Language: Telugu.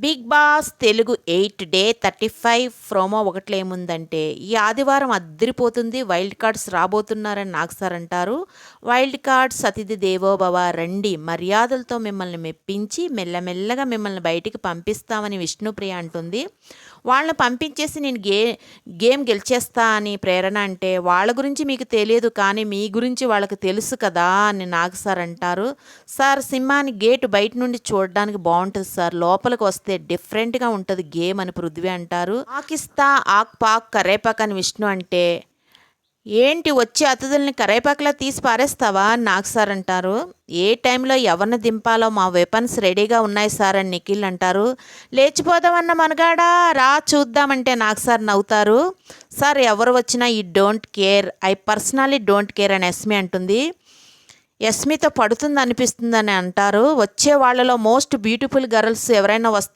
Big Boss Telugu 8 day 35 promo ఒకటిలో ఏముందంటే, ఈ ఆదివారం అద్దిరిపోతుంది. వైల్డ్ కార్డ్స్ రాబోతున్నారని నాగ్ సార్ అంటారు. వైల్డ్ కార్డ్స్ అతిథి దేవో భవ, రండి మర్యాదలతో మిమ్మల్ని మెప్పించి మెల్లమెల్లగా మిమ్మల్ని బయటికి పంపిస్తామని విష్ణుప్రియ అంటుంది. వాళ్ళని పంపించేసి నేను గేమ్ గెలిచేస్తా అని ప్రేరణ అంటే, వాళ్ళ గురించి మీకు తెలియదు కానీ మీ గురించి వాళ్ళకి తెలుసు కదా అని నాగ్ సార్ అంటారు. సార్, సింహాని గేటు బయట నుండి చూడడానికి బాగుంటుంది సార్, లోపలికి వస్తే డిఫరెంట్గా ఉంటుంది గేమ్ అని పృథ్వీ అంటారు. ఆకిస్తా ఆక్ పాక్ కరేపాక్ అని విష్ణు అంటే, ఏంటి వచ్చే అతిథుల్ని కరేపాకులా తీసి పారేస్తావా అని నాగ్ సార్ అంటారు. ఏ టైంలో ఎవరిని దింపాలో మా వెపన్స్ రెడీగా ఉన్నాయి సార్ అని నిఖిల్ అంటారు. లేచిపోదామన్న మనగాడా, రా చూద్దామంటే నాగ్ సార్ నవ్వుతారు. సార్, ఎవరు వచ్చినా ఈ don't care, I personally don't care అని యస్మి అంటుంది. యస్మితో పడుతుంది అనిపిస్తుందని అంటారు. వచ్చే వాళ్ళలో మోస్ట్ బ్యూటిఫుల్ గర్ల్స్ ఎవరైనా వస్తే